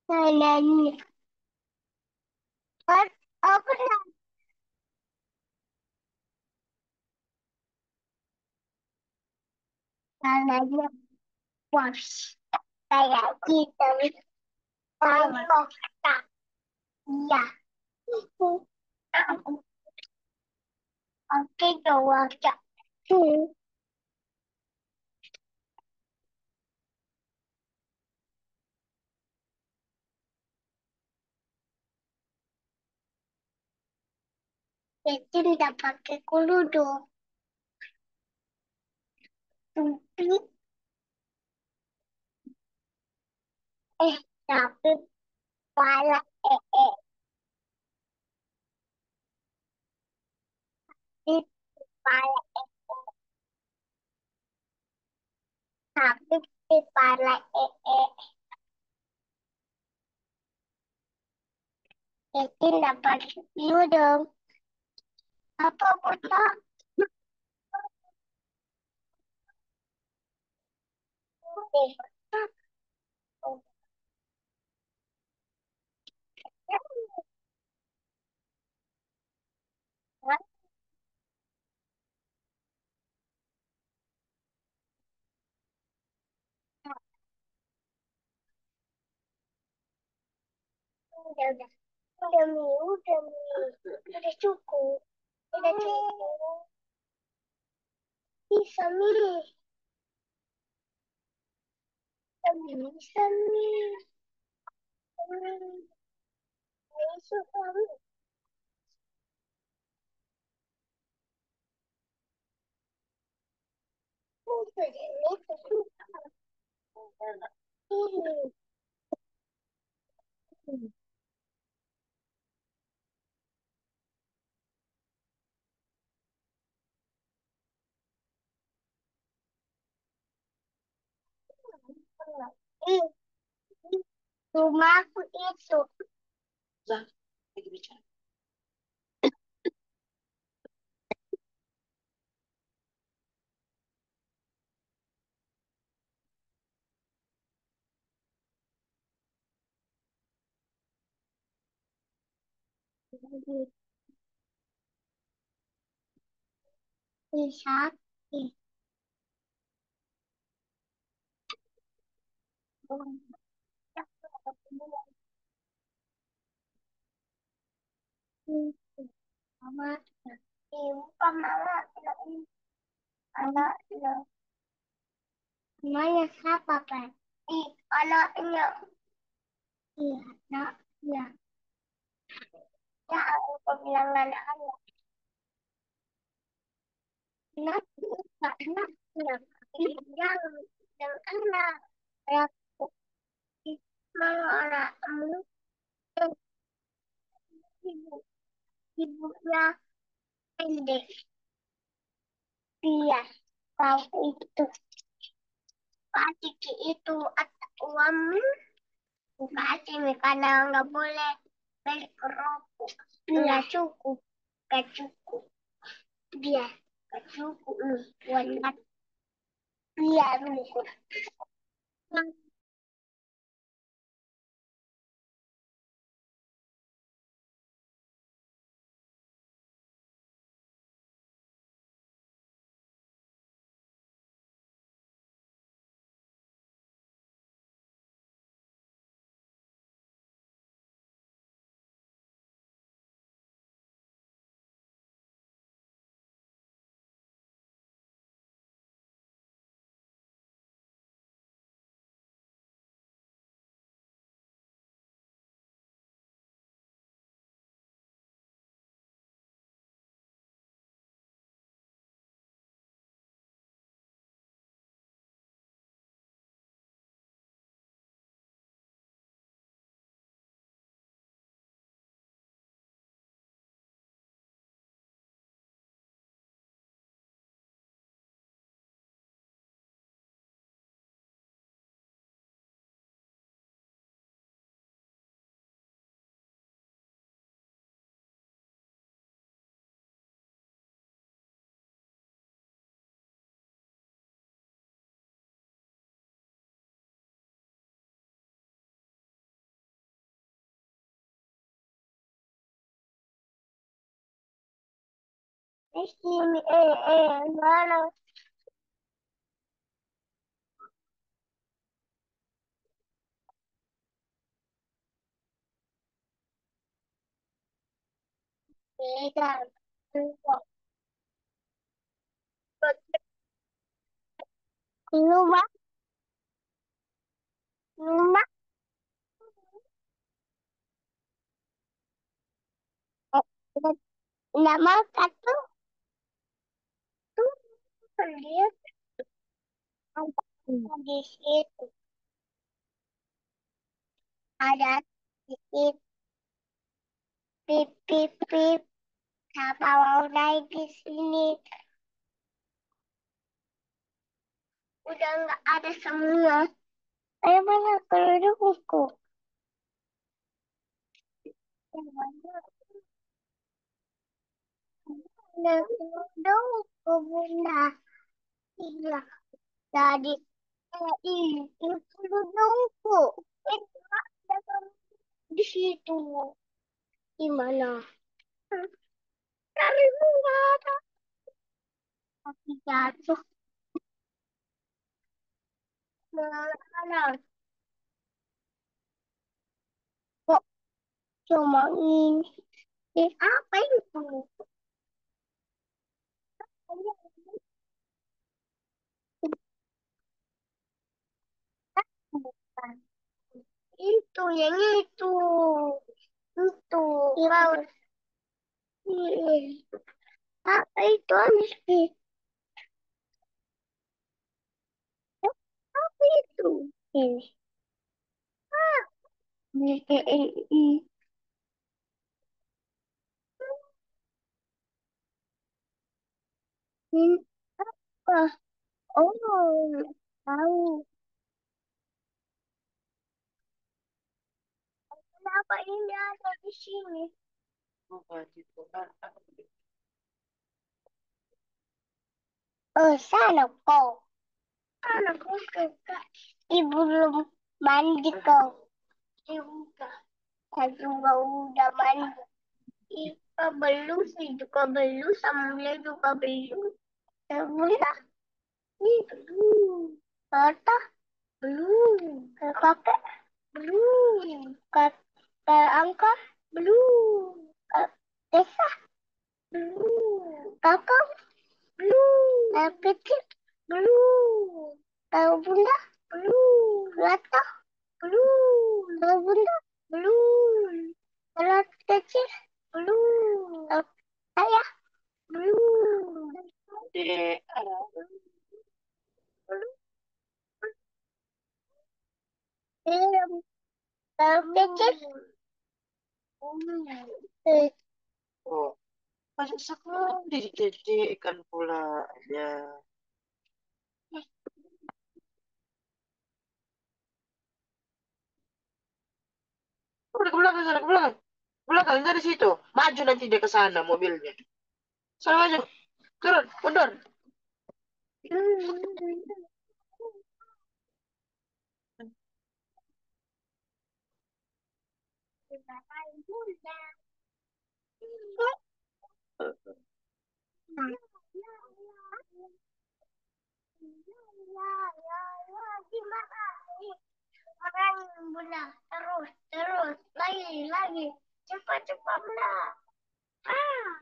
Nanya, kan aku nanya bos kayak gitu. Kalau tak, iya. Oke, jawab cak. Jadi tidak pakai kerudung, tapi eh tapi pala di pala tapi di pala jadi tidak pakai kerudung. Apa betul? Udah cukup, udah cukup. Bisa milih, bisa milih, suka rumahku itu. Bisa, sama ibu sama anaknya. Namanya siapa, Pak? Anaknya. Iya, anaknya. Ya, aku bilang anaknya. Nanti, anaknya. Yang anak. Ya, mau anakmu. Ibu, ibunya pendek. Iya, tahu itu. Adik itu ada uang. Bukan adik, karena nggak boleh beli kerupuk. Nggak cukup. Nggak cukup. Dia nggak cukup nih. Buat dia dulu. Di sini, mana? Beda. Rumah, rumah, eh, nama satu tuh lihat di situ ada titik pip pip pip. Siapa mau naik di sini? Udah nggak ada semua. Ayo mana kerudungku? Mana kerudungku, Bunda? Iya, tadi itu kerudungku. Itu ada di situ. Di mana? Cari nggak ada. Tapi jatuh. Mana? Kok cuma ini? Apa itu? Bukan. Itu yang itu. Itu. Paus. Apa itu Amiski? Apa itu? Ini. Ini. Ini apa? Oh, tahu. Kenapa ini ada di sini? Oh, sana kau. Sana kau kakak. Ibu belum mandi kau. Ibu saya juga udah mandi. Ika belum, sih juga belum, Samuel juga belum. Ya udah, ini belum. Tata belum. Kakak belum. Kakak Angka belum. Kak Desa belum. Kakak belum. Kakak kecil belum. Kakak bunda belum. Lata belum. Kakak bunda belum. Kakak kecil belum. Kakak ayah belum. Dek, belum. Kakak kecil belum. Oh, banyak sekali didedekkan pula ya. Udah ke belakang sana, ke belakang. Belakang dari situ. Maju nanti dia ke sana mobilnya. Sana maju. Turun, mundur. Terus, terus, lagi, cepat, cepat, bunda. Ah,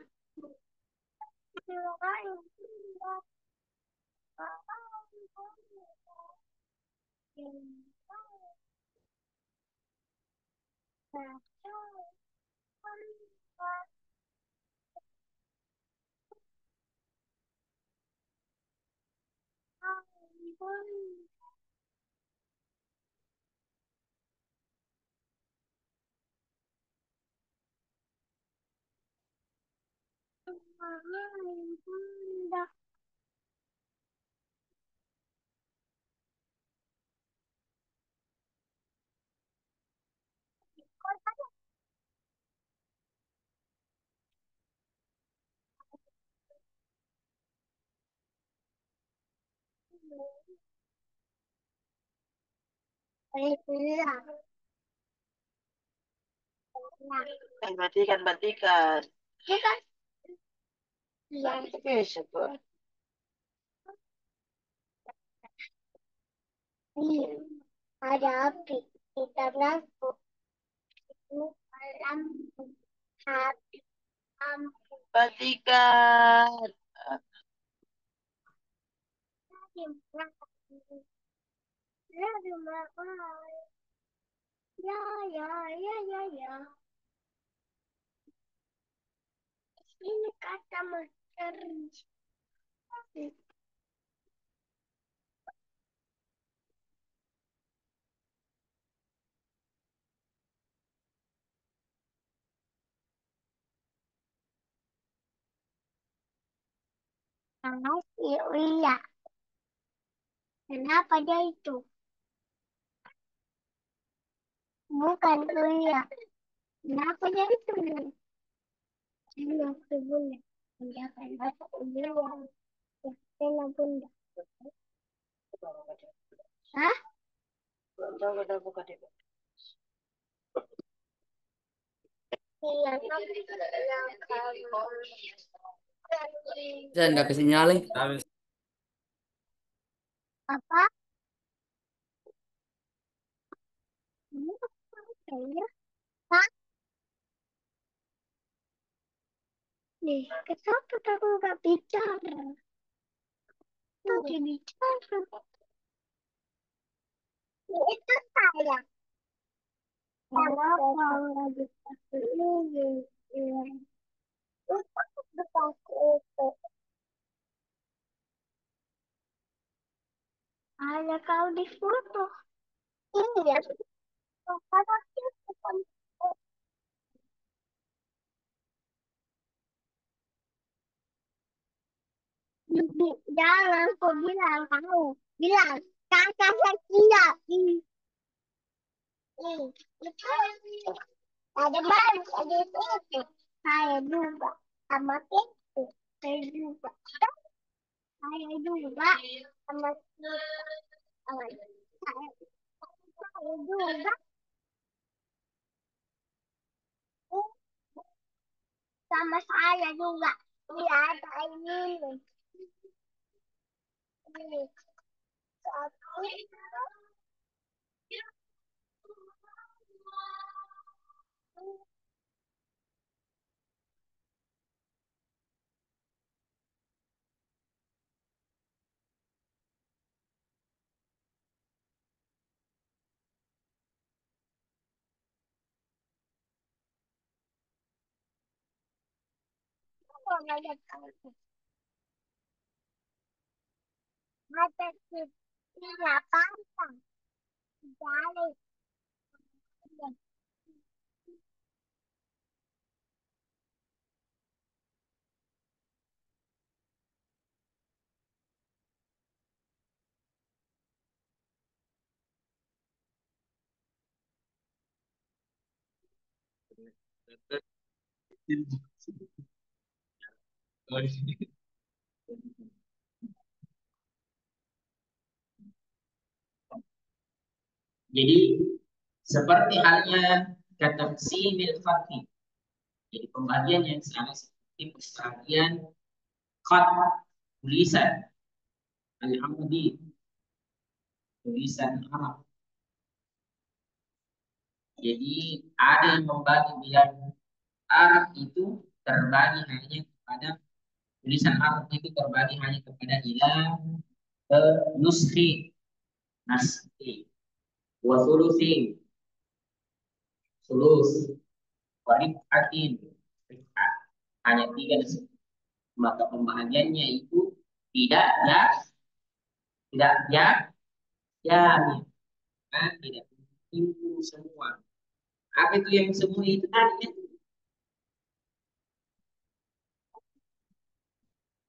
Batikan, batikan. Biasa tuh. Iya. Ada api di tanganku. Lampu. Api. Lampu. Patikan. Ya, ya, ya, ya, ya. Ini kata masker. Makasih, Uya. Kenapa dia itu? Bukan Uya. Kenapa dia itu? Dia itu bunda. Dia kan bahasa Uya. Dia bunda. Hah? Jangan ada buka deh. Iya, Saya nggak kesinyaling. apa? Ini kayaknya Pak nih, kenapa aku nggak bicara? Tadi bicara. Itu saya. Kenapa nggak bisa ini? Itu bukan itu. Ada kau di foto. Iya. Karena itu kan jangan aku bilang kamu bilang kakak saya tidak. Itu ada baru ada itu. Saya juga sama itu. Saya juga. Saya juga sama itu. Saya juga sama saya juga. Iya ada ini. Ini. Satu. Oh, banyak kali. Ada tiga pasang. Jari. Jadi seperti halnya kata simil fakih. Jadi pembagian yang sama seperti pembagian khat tulisan al-amudi tulisan Arab. Jadi ada yang membagi bilang Arab itu terbagi hanya kepada tulisan Arab itu terbagi hanya kepada ilah ke nuskhi naskhi wa sulusin sulus wa rif'atin rif'at. Hanya tiga disebut. Maka pembahagiannya itu tidak ya tidak ya ya tidak itu semua. Apa itu yang semua itu tadi?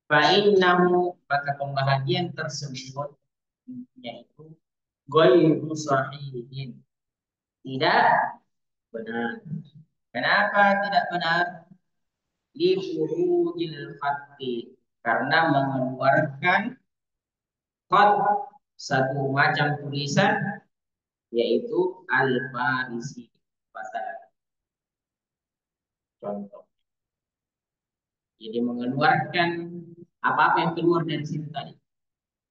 Fa'innahu maka pembahagian tersebut yaitu ghairu sahihin. Tidak benar. Kenapa tidak benar? Li furujil khatti. Karena mengeluarkan khat satu macam tulisan yaitu al-farisi. Pasal contoh. Jadi mengeluarkan apa-apa yang keluar dari situ tadi.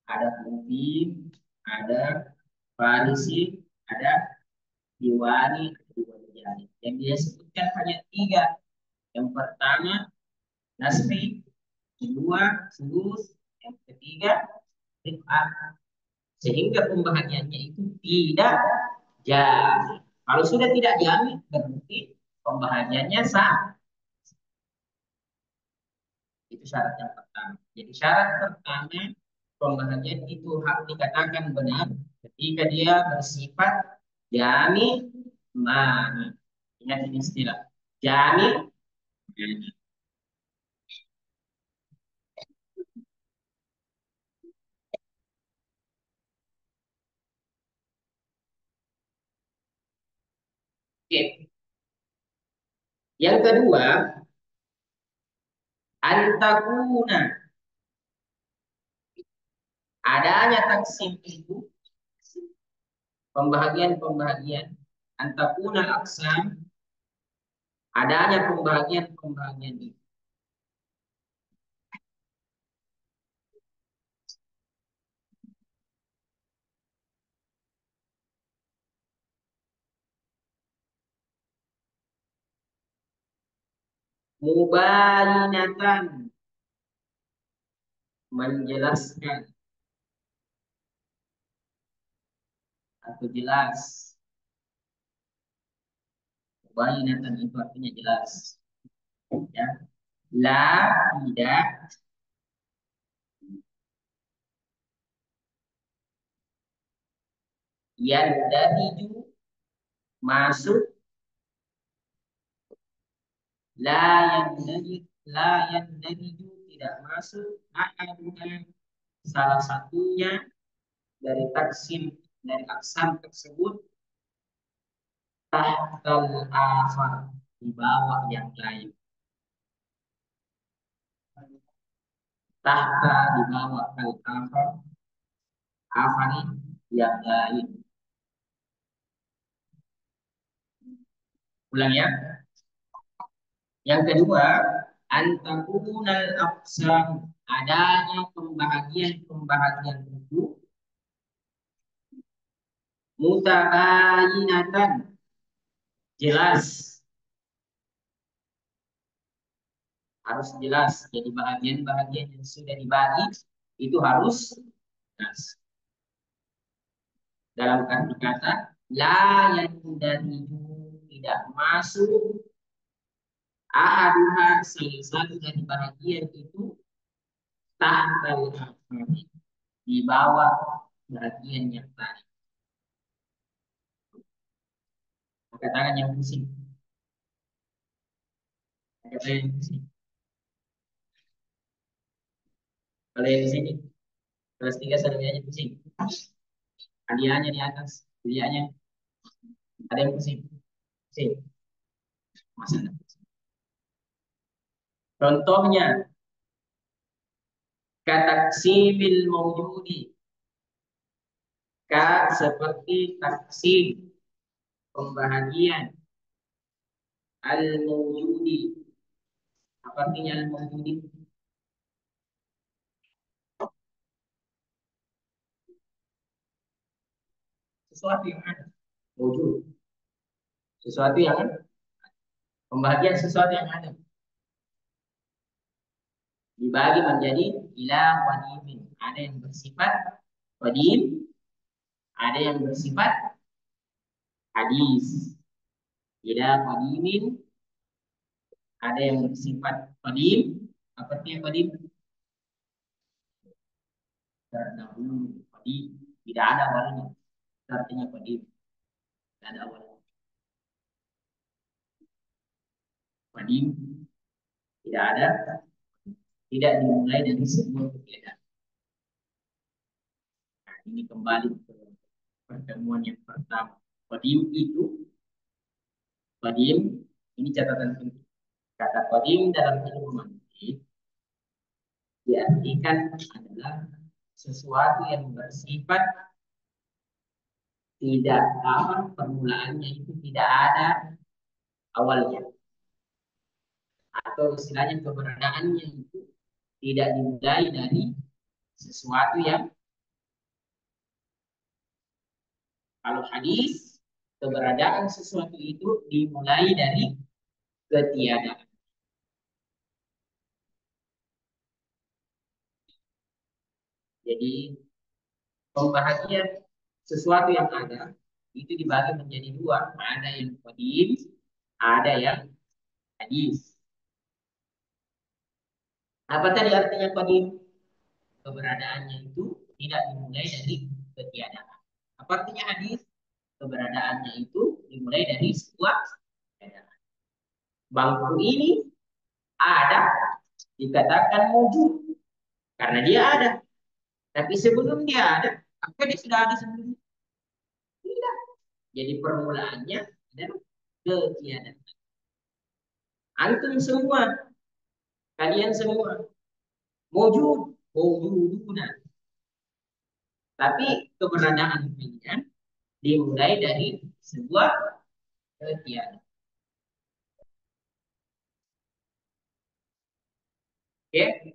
Ada putih, ada Farisi, ada Diwani, ada Diwani Jani. Yang dia sebutkan hanya tiga. Yang pertama, Nasri. Kedua, Sulus. Yang ketiga, Rif'at. Sehingga pembahagiannya itu tidak jamin. Kalau sudah tidak jamin, berarti pembahagiannya sah. Itu syarat yang pertama. Jadi syarat pertama, pembahagian itu harus dikatakan benar ketika dia bersifat jamin mani. Ingat ini istilah. Jamin mani. Oke. Yang kedua, antakuna. Adanya taksim itu pembahagian-pembahagian antakuna aksam, adanya pembahagian-pembahagian itu mubayinatan, menjelaskan atau jelas. Mubayinatan itu artinya jelas. Ya. La tidak yang dari masuk, la yang dari tidak masuk ahaduna, salah satunya dari taksim, dari aksam tersebut, tahtal akhar, di bawah yang lain. Tahta di bawah al akhar, akhari yang lain. Ulang ya. Yang kedua, antakunal aqsam, adanya pembahagian-pembahagian itu mutabayinatan, jelas, harus jelas. Jadi bahagian-bahagian yang sudah dibagi itu harus jelas. Dalam arti kata, la yang dari tidak masuk ahaduha, salah satu dari bahagian itu tahtal akhari, di bawah bagian yang tadi. Angkat tangan yang pusing. Angkat tangan yang pusing. Kalau yang di sini, kelas 3 sarjana pusing. Hadiahnya di atas, hadiahnya ada yang pusing. Pusing. Masa enggak pusing? Contohnya, kata simil maujudi. Seperti taksim, pembahagian al-maujudi. Apa artinya al-maujudi? Sesuatu yang ada. Maujud. Sesuatu yang ada. Pembahagian sesuatu yang ada. Dibagi menjadi ilah wadimin. Ada yang bersifat wadim, ada yang bersifat hadis. Ilah wadimin, ada yang bersifat wadim. Apa artinya wadim? Terdahulu. Wadim. Tidak ada awalnya. Artinya wadim. Tidak ada awalnya. Wadim. Tidak ada. Tidak dimulai dari sebuah kegiatan. Nah, ini kembali ke pertemuan yang pertama. Wadim itu, wadim, ini catatan penting. Kata wadim dalam ilmu mantik diartikan adalah sesuatu yang bersifat tidak apa, permulaannya itu tidak ada awalnya. atau istilahnya keberadaannya itu tidak dimulai dari sesuatu yang, kalau hadis keberadaan sesuatu itu dimulai dari ketiadaan. Jadi pembahagian sesuatu yang ada itu dibagi menjadi dua, ada yang qadim, ada yang hadis. Apa tadi artinya qadim? Keberadaannya itu tidak dimulai dari ketiadaan. Apa artinya hadis? Keberadaannya itu dimulai dari sebuah keadaan. Bangku ini ada, dikatakan wujud karena dia ada. Tapi sebelum dia ada, apakah dia sudah ada sebelumnya? Tidak. Jadi permulaannya adalah ketiadaan. Antum semua, kalian semua, wujud, wujuduna. Tapi keberadaan kalian dimulai dari sebuah ketiadaan. Oke?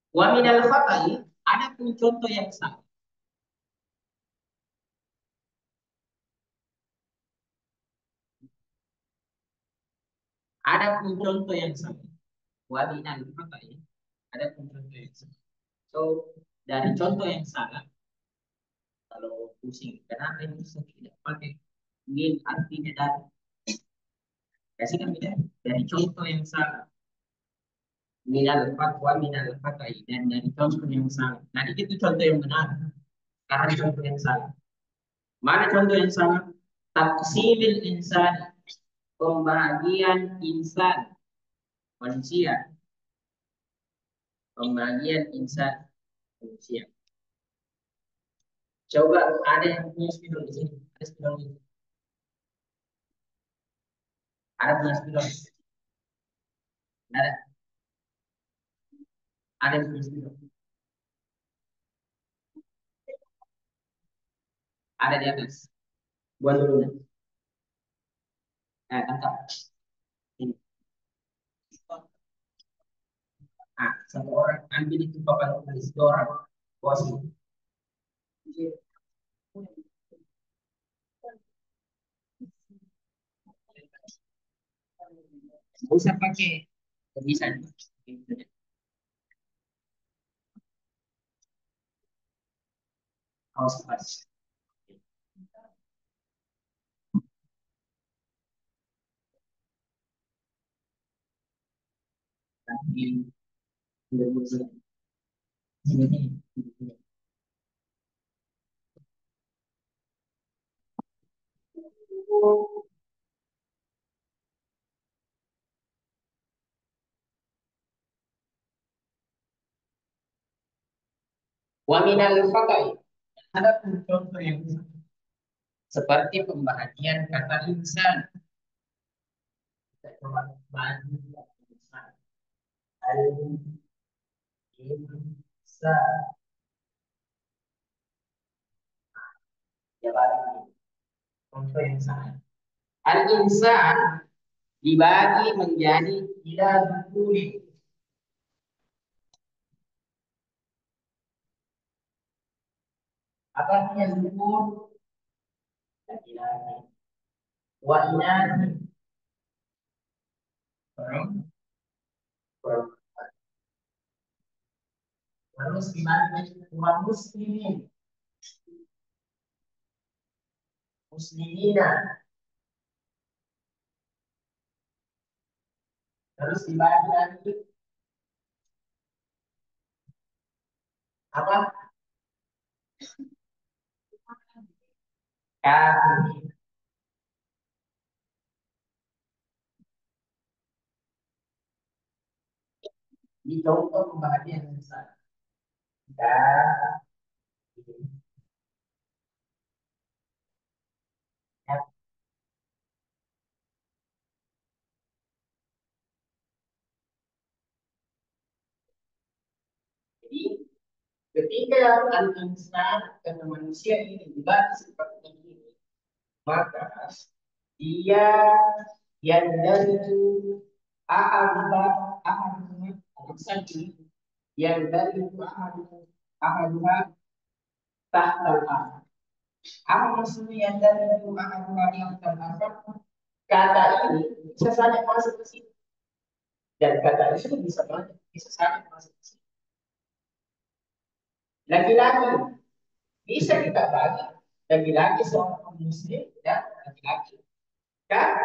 Wa minal khata'i, ada pun contoh yang sama. Ada pun contoh yang sama. Wa minal khata'i, ada pun contoh yang sama. So, dari contoh yang salah, kalau pusing, kenapa ini tidak pakai min artinya dari? Kasihkan beda dari contoh yang salah. Minal fatwa, minal fatai, dan dari contoh yang salah. Nah, itu contoh yang benar. Karena contoh yang salah. Mana contoh yang salah? Taksimil insan, pembagian insan, manusia. Pembagian insan, manusia. Coba ada yang punya spidol di sini. Ada spidol ini. Ada punya spidol. Ada, ada yang punya spidol. Ada di atas. Buat dulu. Nah, tangkap. Ini. Nah, satu orang ambil itu papan tulis. Dua orang. Bawa sini. Nggak usah pakai tulisan. Awas pas. Nanti ini. Wa minal fakai. Ada pun contoh yang seperti pembahagian kata insan. Kita coba bagi kata insan. Al-insan. Ya bagi contoh yang sama. Al-insan dibagi menjadi ila dukuli. Apa artinya dukur? Laki-laki. Wa inasi. Perempuan. Terus dibagi umat muslimin. Muslimina. Terus dibagi lagi apa? Kafir. Di contoh pembagian yang besar. Dan jadi ketika al-insan kata manusia ini dibagi seperti ini, maka dia yang dari ahaduha ahaduha saja yang dari ahaduha tahtal akhar. Apa maksudnya yang dari ahaduha yang tahtal akhar? Kata ini bisa saja masuk ke sini dan kata itu bisa saja masuk ke sini. Laki-laki bisa kita bagi laki-laki seorang muslim dan laki-laki kan?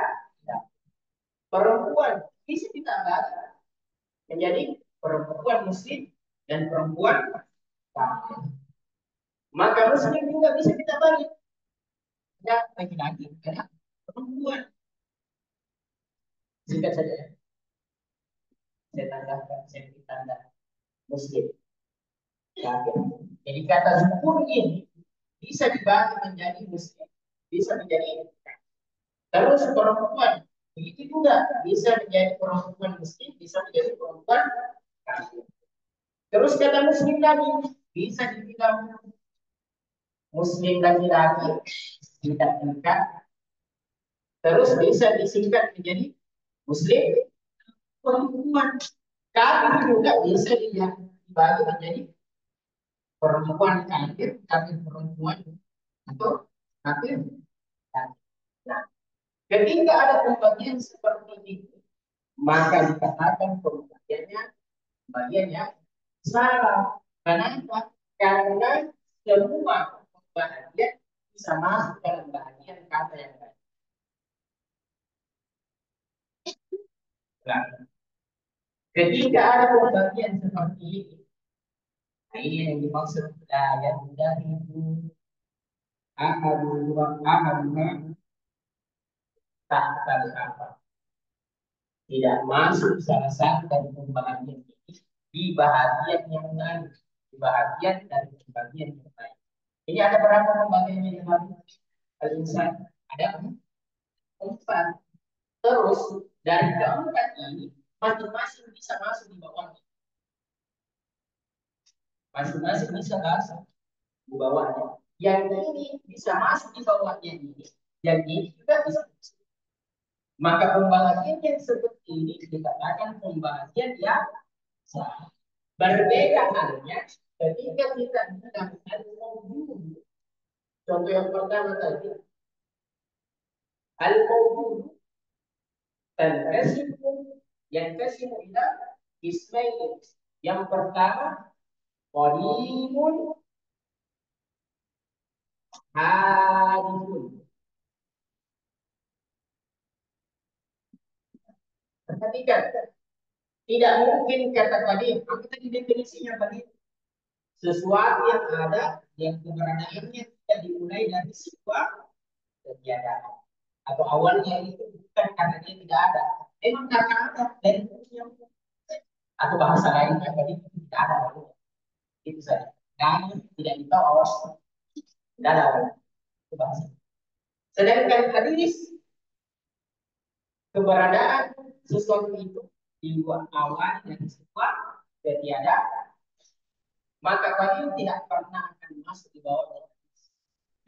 Perempuan bisa kita bagi menjadi perempuan muslim dan perempuan kafir. Maka muslim juga bisa kita bagi ya laki-laki dan perempuan. Singkat saja ya. Saya tambahkan saya tanda muslim kafir. Jadi kata zukur ini bisa dibagi menjadi muslim, bisa menjadi kafir. Terus perempuan begitu juga bisa menjadi perempuan muslim, bisa menjadi perempuan kafir. Terus kata muslim lagi bisa dibilang muslim laki-laki tidak tingkat. Terus bisa disingkat menjadi muslim perempuan. Kafir juga bisa dibagi menjadi perempuan kafir, kafir perempuan atau kafir. Nah, ketika ada pembagian seperti itu, maka dikatakan pembagiannya salah. Kenapa? Karena semua pembagian bisa masuk dalam bagian kata yang lain. Nah, ketika ada pembagian seperti ini, nah ini yang dimaksud ayat dari itu ahaduha tak apa. Tidak masuk salah satu dari pembagian ini di bahagian yang lain, di bahagian dari pembagian yang lain. Ini ada berapa pembagian yang lain? Al-insan ada empat. Terus dari keempat ini masing-masing bisa masuk di bawahnya. Masing-masing bisa masuk di bawahnya. Yang ini bisa masuk di bawahnya ini. Yang ini juga bisa masuk. Maka pembagian yang seperti ini dikatakan pembagian yang sah. Berbeda halnya ketika kita bilang al-mawjud. Contoh yang pertama tadi. Al-mawjud Tanqasimu yantasimu ila ismail. Yang pertama qadimun hadithun. Perhatikan, tidak mungkin kata qadim. Apa tadi definisinya qadim? Sesuatu yang ada yang keberadaannya tidak dimulai dari sebuah ketiadaan. Atau awalnya itu bukan karena dia tidak ada. Memang karena ada dari yang atau bahasa lainnya tadi tidak ada. Itu saja. Kami tidak tahu awas tidak ada itu bahasa. Sedangkan hadis keberadaan sesuatu itu di luar awal dari sebuah ketiadaan, maka hadis tidak pernah akan masuk di bawahnya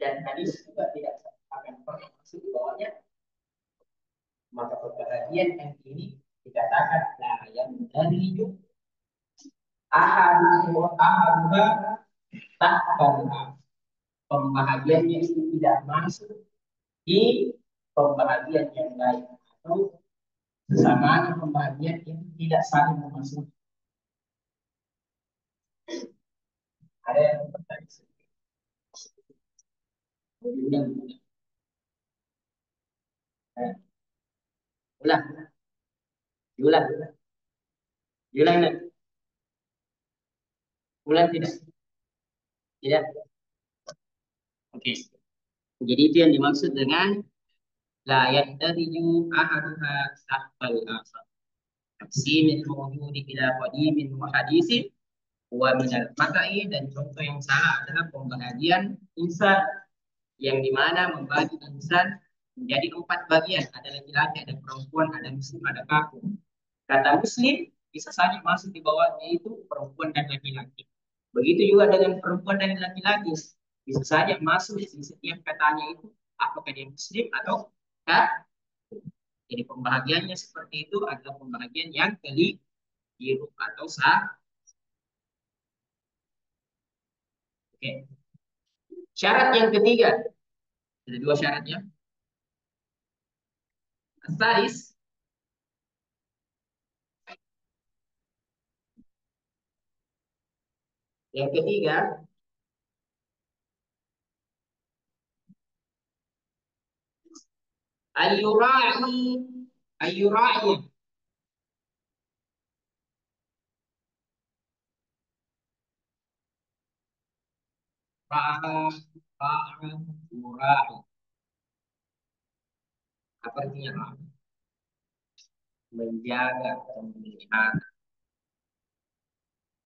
dan hadis juga tidak akan pernah masuk di bawahnya. Maka perbahagian yang ini dikatakan la yang dari ahaduha tahta. Pembahagiannya itu tidak masuk di pembahagian yang lain atau kesamaan pembahagian itu tidak saling memasuki. Ada yang bertanya ulang, ulang, ulang, ulang, ulang tidak, tidak. Oke. Jadi itu yang dimaksud dengan la yadariju ahaduha tahtal akhar. Taqsimil mawjudi ila qadimin wa hadisin wa minal mata'i. Dan contoh yang salah adalah pembahagian insan yang dimana membagi insan menjadi empat bagian. Ada laki-laki, ada perempuan, ada muslim, ada kafir. Kata muslim bisa saja masuk di bawahnya itu perempuan dan laki-laki. Begitu juga dengan perempuan dan laki-laki. Bisa saja masuk di setiap katanya itu apakah dia muslim atau Jadi pembahagiannya seperti itu adalah pembahagian yang keliru atau sah. Oke. Syarat yang ketiga, ada dua syaratnya. Asalis, yang ketiga, ayura'i, ayura'i, ra'a, ra'a, yura'i. Apa artinya ra'a? Menjaga atau memelihara.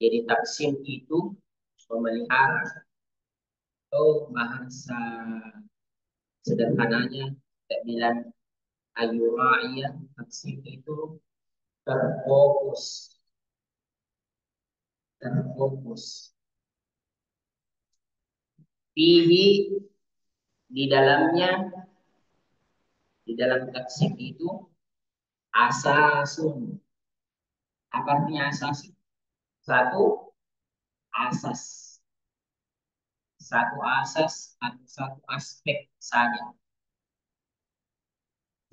Jadi taksim itu memelihara atau bahasa sederhananya kita bilang ayura'iyah taksim itu terfokus, terfokus. Fihi di dalamnya, di dalam taksim itu asasun. Apa artinya asas? Satu asas, satu asas atau satu aspek saja,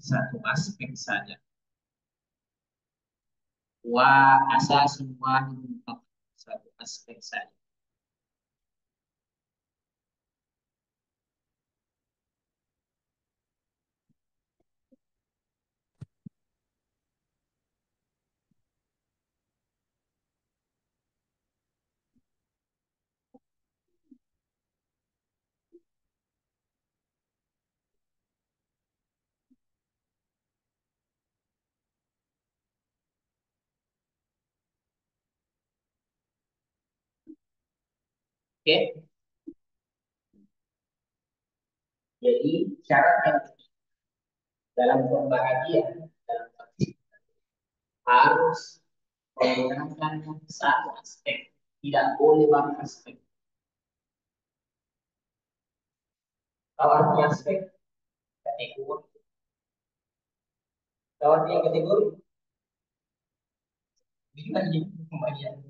satu aspek saja. Wa asasun wahidun faqat, satu aspek saja. Oke, jadi syarat yang dalam pembahagian dalam harus menggunakan satu aspek, tidak boleh banyak aspek. Kalau artinya aspek, kategori. Kalau artinya kategori, bisa jadi pembagian.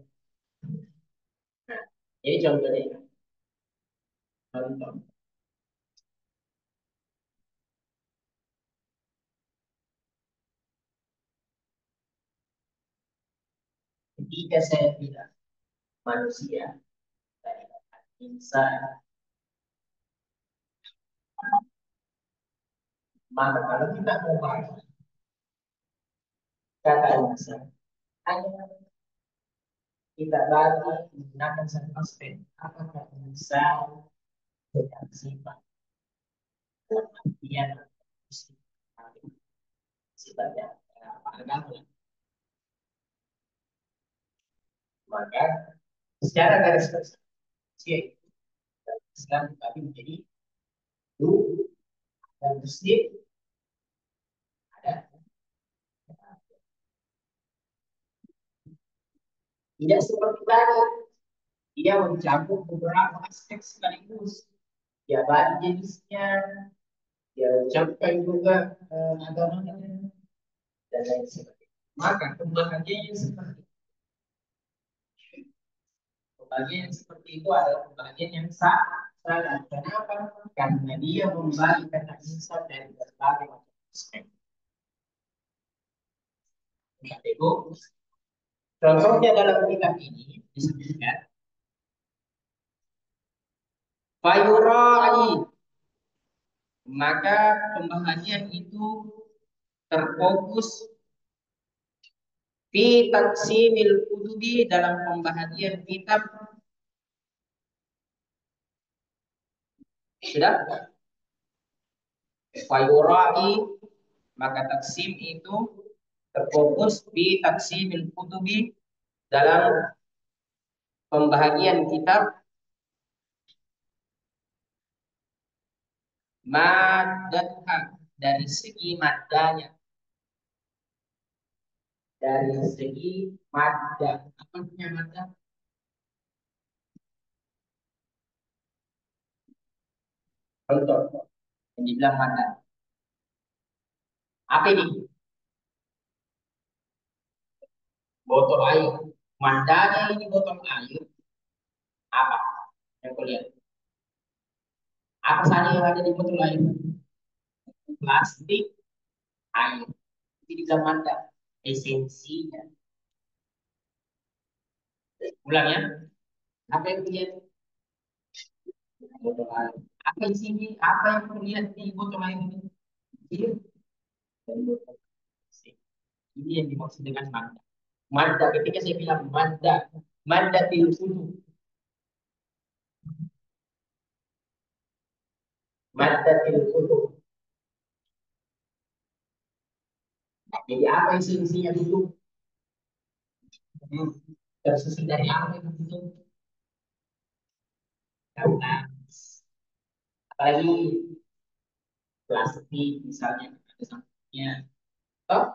Jadi contohnya, contoh. Ketika saya bilang manusia, saya katakan insan, maka kalau kita mau bagi kata insan, hanya kita bagi menggunakan satu aspek. Apakah insan dengan sifat artian sifatnya agama, maka secara garis besar Islam dibagi menjadi dua dan Muslim ada. Tidak seperti barat, dia mencakup beberapa aspek sekaligus. Dia bagi jenisnya, dia ucapkan juga agamanya dan lain sebagainya. Maka pembahagian seperti pembagian seperti itu adalah pembagian yang salah. Kenapa? Karena dia membagi kata insan dari berbagai macam aspek. Kategori. Contohnya dalam kitab ini disebutkan fayurai, maka pembahagian itu terfokus fi taksimil kutubi dalam pembahagian kitab. Sudah fayurai, maka taksim itu terfokus fi taksimil kutubi dalam pembahagian kitab madatha dari segi madanya, dari segi madah. Apa artinya madah? Contoh yang dibilang madah. Apa ini? Botol air. Mandanya ini botol air. Apa? Yang kau lihat. Apa saja yang ada di botol air? Plastik, air. Jadi dibilang manda. Esensinya. Ulang ya. Apa yang kau lihat? Botol air. Apa di sini? Apa yang kau lihat di botol air ini? Air dan botol plastik. Ini yang dimaksud dengan manda. Manda, ketika saya bilang manda, manda tilkutu, manda tilkutu. Jadi apa esensinya itu? Hmm. Tersusun dari apa itu? Kertas. Apalagi plastik misalnya ada sampingnya. Oh,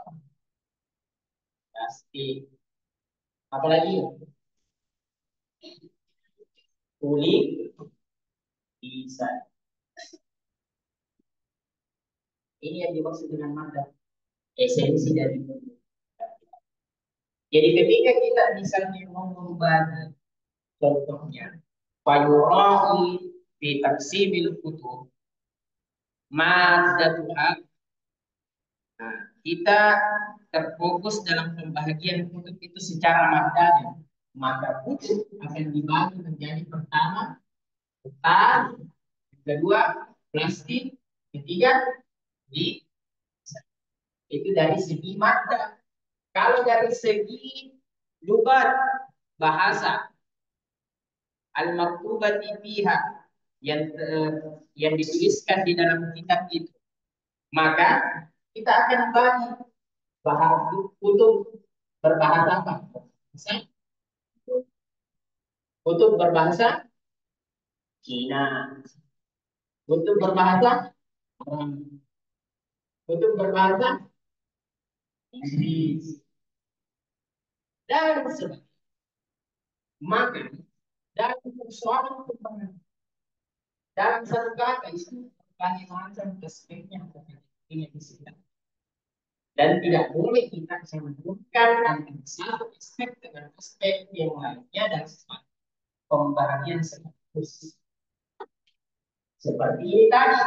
plastik. Apalagi kulit bisa. Ini yang dimaksud dengan mada. Esensi dari tubuh. Jadi ketika kita misalnya mau membagi contohnya fayura'i fi taqsimil kutub maddatuha. Nah, kita terfokus dalam pembagian kutub itu secara madanya. Maka kutub akan dibagi menjadi pertama kertas, kedua plastik, ketiga di itu dari segi mada. Kalau dari segi lugat bahasa al-maktubati fiha yang yang dituliskan di dalam kitab itu, maka kita akan bagi bahasa kutub berbahasa apa? Kutub berbahasa Cina, kutub berbahasa kutub berbahasa Inggris dan sebagainya. Maka dalam persoalan pembahasan dalam satu kata itu berbagai macam aspeknya ini disebut. Dan tidak boleh kita sambungkan antara satu aspek dengan aspek yang lainnya dan pembagian sekaligus. Seperti ini tadi,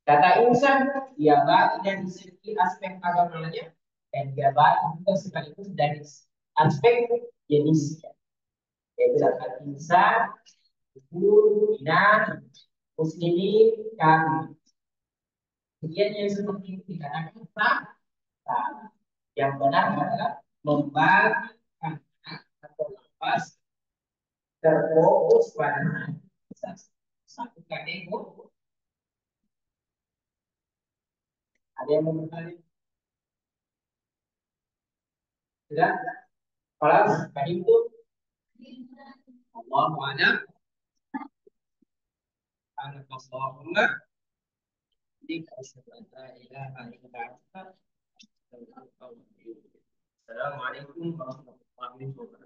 kata insan, dia baik dari segi aspek agamanya dan dia baik juga sekaligus dari aspek jenisnya. Yaitu kata insan, guru, inan, muslimin, kami. Kemudian yang seperti itu dikatakan tak. Yang benar adalah membagi anak atau lepas terfokus pada satu kategori. Ada yang mau bertanya? Sudah? Kalau tadi itu Allah banyak, anak Allahumma di kasih ilaha illa anta. Assalamualaikum warahmatullahi wabarakatuh.